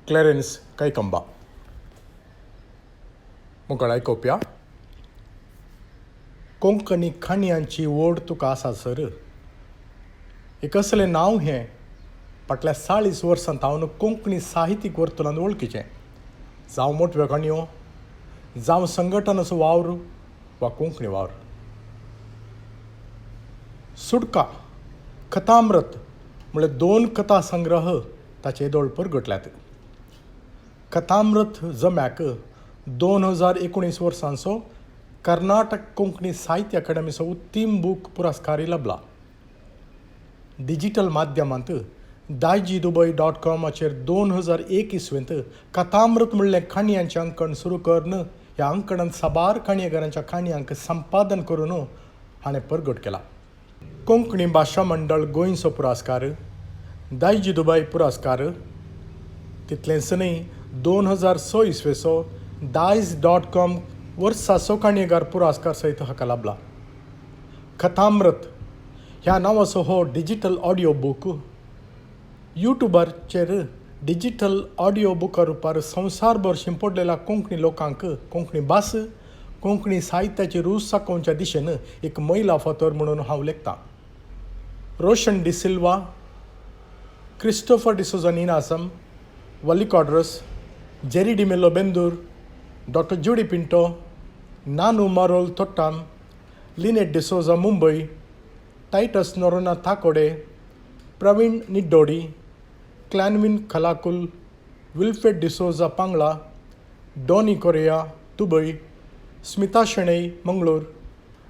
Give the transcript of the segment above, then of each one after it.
Clarence कैकंबा मुखार आयकोवप्या कोंकणी खाणयांची ओड तुका आसा सर. एक असलें नांव हें फाटल्या 40 वर्सांत हांव कोंकणी साहित्यीक वर्तुळांत वळखीचें. जावं मोठ्यो काणयो, जावं संघटनाचो वावर वा कोंकणी वावर. सुडका कथामृत म्हळ्यार 2 कथा संग्रह ताचे येदोळ परगटल्यात. कथामृत जम्याक 2019 वर्सांचो कर्नाटक कोंकणी साहित्य अकादमीचो उत्तीम बूक पुरस्कारय लाभला. डिजिटल माध्यमांत daijidubai.com 2001 इसवेंत कथामृत म्हणलें काणयांचें अंकण सुरू करन ह्या अंकणांत साबार काणयेकारांच्या काणयांक संपादन करून हाणें परगट केला. कोंकणी भाशा मंडळ गोंयचो पुरस्कार, दायजी पुरस्कार, तितलेंच न्हय 2006 इसवेचो dice.com वर्साचो काणयेकार पुरस्कार सयत हाका लाभला. कथामृत ह्या नांवाचो हो डिजिटल ऑडियो बूक यूट्यूबाचेर डिजिटल ऑडियो बुका रुपार संवसारभर शिंपडलेल्या कोंकणी लोकांक कोंकणी भास, कोंकणी साहित्याची रूच साकोवच्या दिशेन एक मैला फातर म्हणून हांव लेखतां. रोशन डिसिल्वा, क्रिस्टोफर डिसोजा निनासम, वलिकॉड्रस, Jerry D'Mello Bendur, doctor Judy Pinto, Nanu Marol Tottam, Linnet D'Souza Mumbai, Titus Noronha Thakode, Praveen Niddodi, क्लॅनविन खलाकुल, Wilfred D'Souza Pangala, Donny Correa Dubai, Smita Shenoy Mangalore,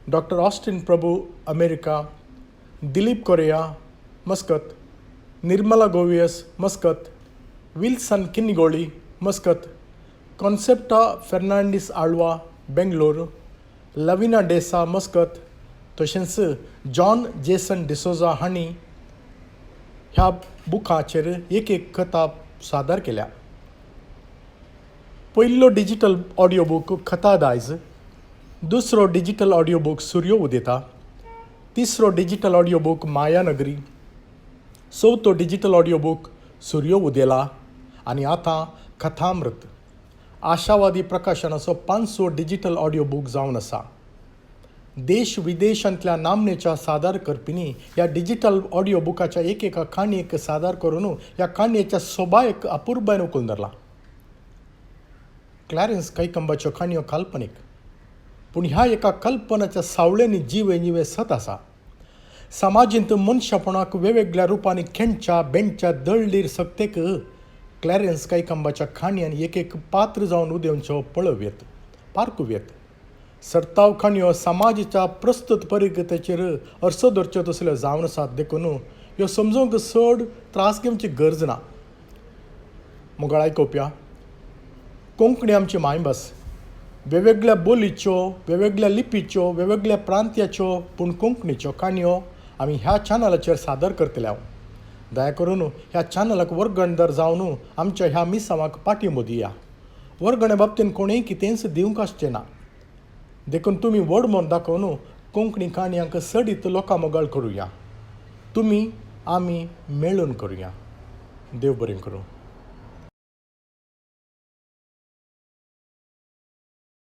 doctor Austin Prabhu America, Dilip Correa Muscat, Nirmala Govias Muscat, Wilson Kinnigoli Muscat, Concepta Fernandes Alwa Bangalore, Lavina Desa Muscat, तशेंच जॉन जेसन डिसोजा हांणी ह्या बुकाचेर एक कथा सादर केल्या. पयलो डिजिटल ऑडियो बूक कथा दायज, दुसरो डिजिटल ऑडियो बूक सूर्यो उदेता, तिसरो डिजिटल ऑडियो बूक मायानगरी, चवथो डिजिटल ऑडियो बूक सूर्यो उदेला आनी आतां कथामृत आशावादी प्रकाशनाचो 500 डिजिटल ऑडियो बूक जावन आसा. देश विदेशांतल्या नामनेच्या सादर करपींनी ह्या डिजिटल ऑडियो बुकाच्या एका काणयेक सादर करून ह्या काणयेच्या सोबायेक अपुर्बायेन उखलून धरला. क्लॅरेन्स कैकंबाच्यो काणयो काल्पनीक, पूण ह्या एका कल्पनाच्या सावळेंनी जिवे सत आसा. समाजींत मनशापणाक वेगवेगळ्या रुपांनी खेणच्या बेंडच्या दळलीर सक्तेक क्लॅरेन्स कैकंबाच्या काणयांन एक पात्र जावन उदेवच्यो पळव येत, पारकूं येत. सर्ताव काणयो समाजाच्या प्रस्तुत परिगतेचेर अर्सो धरच्यो तसल्यो जावन आसात देखून ह्यो समजूंक चड त्रास घेवची गरज ना. मुगाळ आयकोवप्या, कोंकणी आमची मायभास. वेगवेगळ्या बोलीच्यो, वेगवेगळ्या लिपीच्यो, वेगवेगळ्या प्रांत्याच्यो पूण कोंकणीच्यो काणयो आमी ह्या चॅनलाचेर सादर करतले. दया करून ह्या चॅनलाक वर्गणदार जावन आमच्या ह्या मिसावांक पाठिंबो दिया. वर्गणे बाबतींत कोणेंय कितेंच दिवंक आसचें ना. देखून तुमी व्हड मोल दाखोवन कोंकणी काणयांक सडीत लोकां मोगाळ करुया. तुमी आमी मेळून करुया. देव बरें करूं.